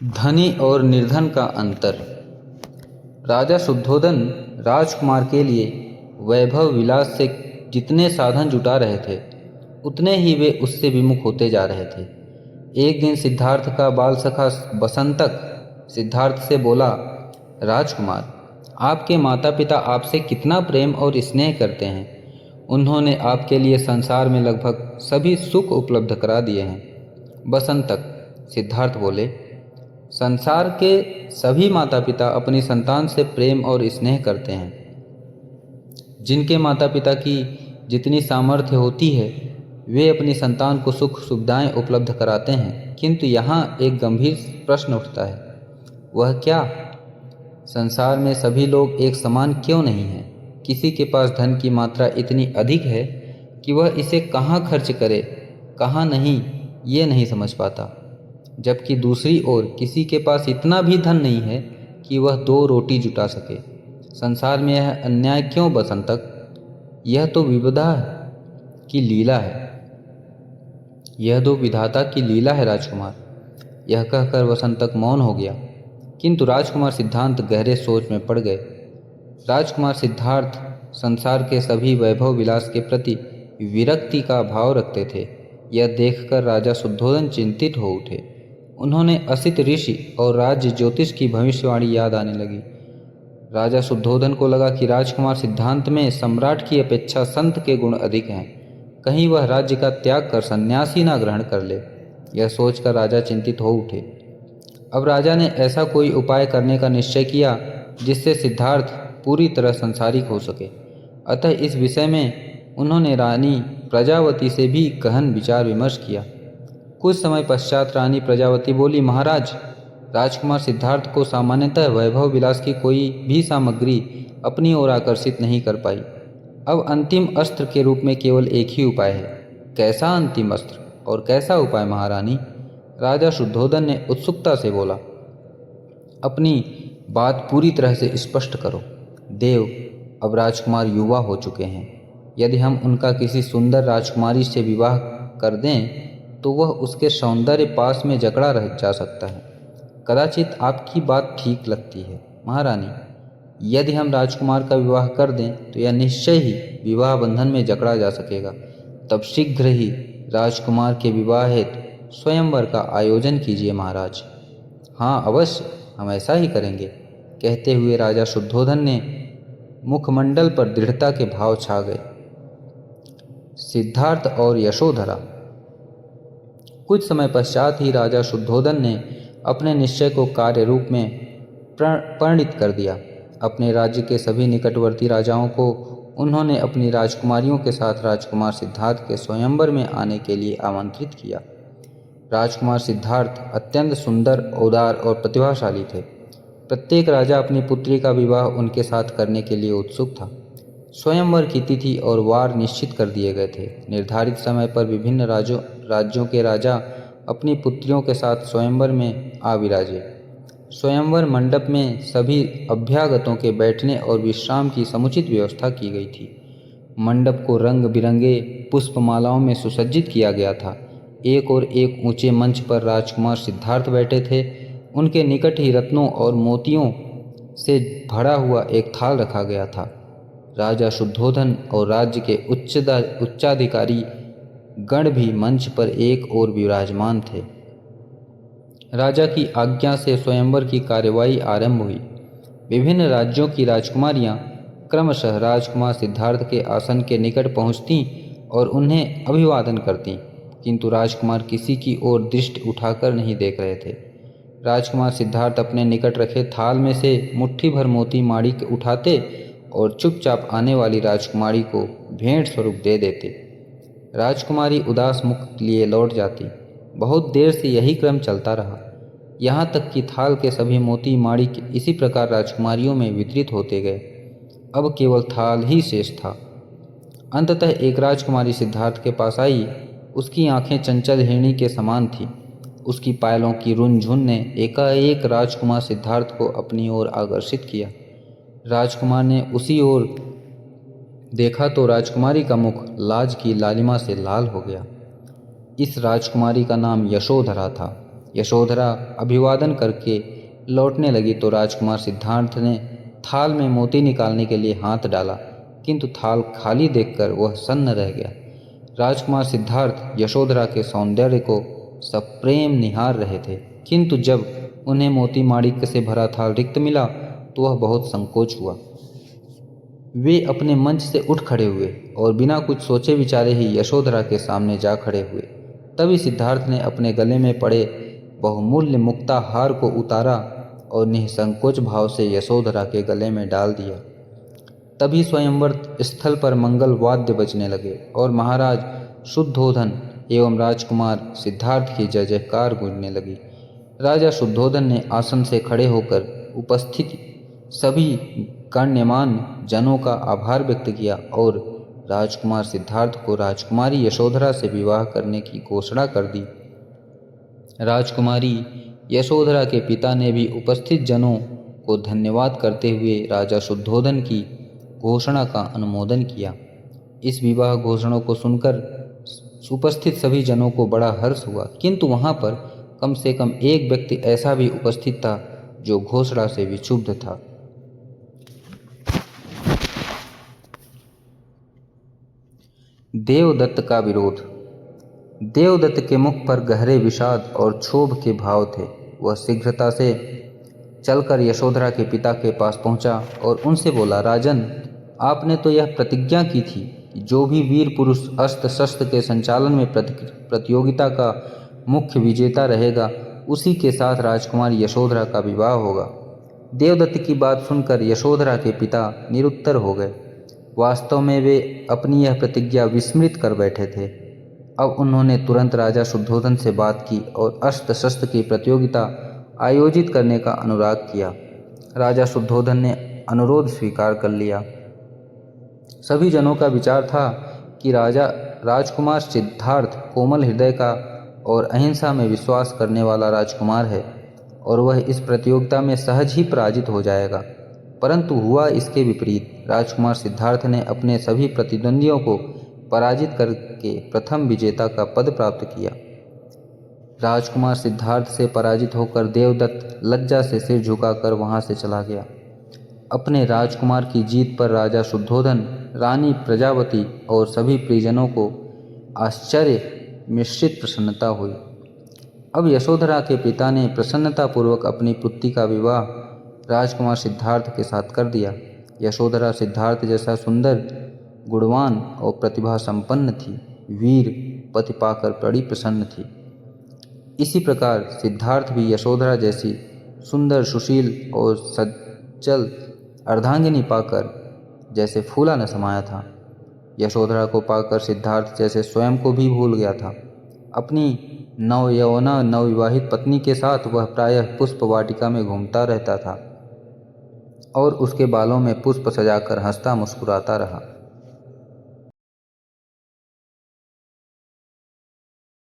धनी और निर्धन का अंतर। राजा शुद्धोधन राजकुमार के लिए वैभव विलास से जितने साधन जुटा रहे थे उतने ही वे उससे विमुख होते जा रहे थे। एक दिन सिद्धार्थ का बाल सखा बसंतक सिद्धार्थ से बोला, राजकुमार, आपके माता पिता आपसे कितना प्रेम और स्नेह करते हैं। उन्होंने आपके लिए संसार में लगभग सभी सुख उपलब्ध करा दिए हैं। बसंतक सिद्धार्थ बोले, संसार के सभी माता पिता अपनी संतान से प्रेम और स्नेह करते हैं। जिनके माता पिता की जितनी सामर्थ्य होती है वे अपनी संतान को सुख सुविधाएं उपलब्ध कराते हैं, किंतु यहाँ एक गंभीर प्रश्न उठता है। वह क्या? संसार में सभी लोग एक समान क्यों नहीं हैं? किसी के पास धन की मात्रा इतनी अधिक है कि वह इसे कहाँ खर्च करे, कहाँ नहीं, ये नहीं समझ पाता, जबकि दूसरी ओर किसी के पास इतना भी धन नहीं है कि वह 2 रोटी जुटा सके। संसार में यह अन्याय क्यों बसंतक? यह तो विविधा की लीला है, यह तो विधाता की लीला है राजकुमार। यह कहकर वसंतक मौन हो गया, किंतु राजकुमार सिद्धांत गहरे सोच में पड़ गए। राजकुमार सिद्धार्थ संसार के सभी वैभव विलास के प्रति विरक्ति का भाव रखते थे। यह देखकर राजा शुद्धोधन चिंतित हो उठे। उन्होंने असित ऋषि और राज्य ज्योतिष की भविष्यवाणी याद आने लगी। राजा शुद्धोधन को लगा कि राजकुमार सिद्धांत में सम्राट की अपेक्षा संत के गुण अधिक हैं। कहीं वह राज्य का त्याग कर सन्यास ही ना ग्रहण कर ले। यह सोचकर राजा चिंतित हो उठे। अब राजा ने ऐसा कोई उपाय करने का निश्चय किया जिससे सिद्धार्थ पूरी तरह संसारिक हो सके। अतः इस विषय में उन्होंने रानी प्रजावती से भी गहन विचार विमर्श किया। कुछ समय पश्चात रानी प्रजावती बोली, महाराज, राजकुमार सिद्धार्थ को सामान्यतः वैभव विलास की कोई भी सामग्री अपनी ओर आकर्षित नहीं कर पाई। अब अंतिम अस्त्र के रूप में केवल एक ही उपाय है। कैसा अंतिम अस्त्र और कैसा उपाय महारानी? राजा शुद्धोधन ने उत्सुकता से बोला, अपनी बात पूरी तरह से स्पष्ट करो। देव, अब राजकुमार युवा हो चुके हैं। यदि हम उनका किसी सुंदर राजकुमारी से विवाह कर दें तो वह उसके सौंदर्य पास में जकड़ा रह जा सकता है। कदाचित आपकी बात ठीक लगती है महारानी। यदि हम राजकुमार का विवाह कर दें तो यह निश्चय ही विवाह बंधन में जकड़ा जा सकेगा। तब शीघ्र ही राजकुमार के विवाह हेतु स्वयंवर का आयोजन कीजिए महाराज। हाँ अवश्य, हम ऐसा ही करेंगे, कहते हुए राजा शुद्धोधन ने मुखमंडल पर दृढ़ता के भाव छा गए। सिद्धार्थ और यशोधरा। कुछ समय पश्चात ही राजा शुद्धोधन ने अपने निश्चय को कार्य रूप में परिणित कर दिया। अपने राज्य के सभी निकटवर्ती राजाओं को उन्होंने अपनी राजकुमारियों के साथ राजकुमार सिद्धार्थ के स्वयंवर में आने के लिए आमंत्रित किया। राजकुमार सिद्धार्थ अत्यंत सुंदर, उदार और प्रतिभाशाली थे। प्रत्येक राजा अपनी पुत्री का विवाह उनके साथ करने के लिए उत्सुक था। स्वयंवर की तिथि और वार निश्चित कर दिए गए थे। निर्धारित समय पर विभिन्न राज्यों के राजा अपनी पुत्रियों के साथ स्वयंवर में आ विराजे। स्वयंवर मंडप में सभी अभ्यागतों के बैठने और विश्राम की समुचित व्यवस्था की गई थी। मंडप को रंग बिरंगे पुष्पमालाओं में सुसज्जित किया गया था। एक और एक ऊंचे मंच पर राजकुमार सिद्धार्थ बैठे थे। उनके निकट ही रत्नों और मोतियों से भरा हुआ एक थाल रखा गया था। राजा शुद्धोधन और राज्य के उच्चाधिकारी गण भी मंच पर एक ओर विराजमान थे। राजा की आज्ञा से स्वयंवर की कार्यवाही आरंभ हुई। विभिन्न राज्यों की राजकुमारियां क्रमशः राजकुमार सिद्धार्थ के आसन के निकट पहुंचतीं और उन्हें अभिवादन करतीं, किंतु राजकुमार किसी की ओर दृष्टि उठाकर नहीं देख रहे थे। राजकुमार सिद्धार्थ अपने निकट रखे थाल में से मुट्ठी भर मोती माणिक उठाते और चुपचाप आने वाली राजकुमारी को भेंट स्वरूप दे देते। राजकुमारी उदास मुख लिए लौट जाती। बहुत देर से यही क्रम चलता रहा, यहाँ तक कि थाल के सभी मोती माणिक इसी प्रकार राजकुमारियों में वितरित होते गए। अब केवल थाल ही शेष था। अंततः एक राजकुमारी सिद्धार्थ के पास आई। उसकी आंखें चंचल हिरणी के समान थीं। उसकी पायलों की रुनझुन ने एकाएक राजकुमार सिद्धार्थ को अपनी ओर आकर्षित किया। राजकुमार ने उसी ओर देखा तो राजकुमारी का मुख लाज की लालिमा से लाल हो गया। इस राजकुमारी का नाम यशोधरा था। यशोधरा अभिवादन करके लौटने लगी तो राजकुमार सिद्धार्थ ने थाल में मोती निकालने के लिए हाथ डाला, किंतु थाल खाली देखकर वह सन्न रह गया। राजकुमार सिद्धार्थ यशोधरा के सौंदर्य को सप्रेम निहार रहे थे, किंतु जब उन्हें मोती माणिक्य से भरा थाल रिक्त मिला तो वह बहुत संकोच हुआ। वे अपने मंच से उठ खड़े हुए और बिना कुछ सोचे विचारे ही यशोधरा के सामने जा खड़े हुए। तभी सिद्धार्थ ने अपने गले में पड़े बहुमूल्य मुक्ता हार को उतारा और निसंकोच भाव से यशोधरा के गले में डाल दिया। तभी स्वयंवर स्थल पर मंगल वाद्य बजने लगे और महाराज शुद्धोधन एवं राजकुमार सिद्धार्थ की जय जयकार गूंजने लगी। राजा शुद्धोधन ने आसन से खड़े होकर उपस्थित सभी गण्यमान जनों का आभार व्यक्त किया और राजकुमार सिद्धार्थ को राजकुमारी यशोधरा से विवाह करने की घोषणा कर दी। राजकुमारी यशोधरा के पिता ने भी उपस्थित जनों को धन्यवाद करते हुए राजा शुद्धोधन की घोषणा का अनुमोदन किया। इस विवाह घोषणा को सुनकर उपस्थित सभी जनों को बड़ा हर्ष हुआ, किंतु वहाँ पर कम से कम एक व्यक्ति ऐसा भी उपस्थित था जो घोषणा से विक्षुब्ध था। देवदत्त का विरोध। देवदत्त के मुख पर गहरे विषाद और क्षोभ के भाव थे। वह शीघ्रता से चलकर यशोधरा के पिता के पास पहुंचा और उनसे बोला, राजन, आपने तो यह प्रतिज्ञा की थी कि जो भी वीर पुरुष अस्त्र शस्त्र के संचालन में प्रतियोगिता का मुख्य विजेता रहेगा उसी के साथ राजकुमार यशोधरा का विवाह होगा। देवदत्त की बात सुनकर यशोधरा के पिता निरुत्तर हो गए। वास्तव में वे अपनी यह प्रतिज्ञा विस्मृत कर बैठे थे। अब उन्होंने तुरंत राजा शुद्धोधन से बात की और अस्त्र शस्त्र की प्रतियोगिता आयोजित करने का अनुराग किया। राजा शुद्धोधन ने अनुरोध स्वीकार कर लिया। सभी जनों का विचार था कि राजकुमार सिद्धार्थ कोमल हृदय का और अहिंसा में विश्वास करने वाला राजकुमार है और वह इस प्रतियोगिता में सहज ही पराजित हो जाएगा। परंतु हुआ इसके विपरीत। राजकुमार सिद्धार्थ ने अपने सभी प्रतिद्वंदियों को पराजित करके प्रथम विजेता का पद प्राप्त किया। राजकुमार सिद्धार्थ से पराजित होकर देवदत्त लज्जा से सिर झुकाकर वहां से चला गया। अपने राजकुमार की जीत पर राजा शुद्धोधन, रानी प्रजावती और सभी परिजनों को आश्चर्य मिश्रित प्रसन्नता हुई। अब यशोधरा के पिता ने प्रसन्नतापूर्वक अपनी पुत्री का विवाह राजकुमार सिद्धार्थ के साथ कर दिया। यशोधरा सिद्धार्थ जैसा सुंदर, गुणवान और प्रतिभा संपन्न थी। वीर पति पाकर बड़ी प्रसन्न थी। इसी प्रकार सिद्धार्थ भी यशोधरा जैसी सुंदर, सुशील और सज्जल अर्धांगिनी पाकर जैसे फूला न समाया था। यशोधरा को पाकर सिद्धार्थ जैसे स्वयं को भी भूल गया था। अपनी नवयौवना नवविवाहित पत्नी के साथ वह प्रायः पुष्प वाटिका में घूमता रहता था और उसके बालों में पुष्प सजाकर हंसता मुस्कुराता रहा।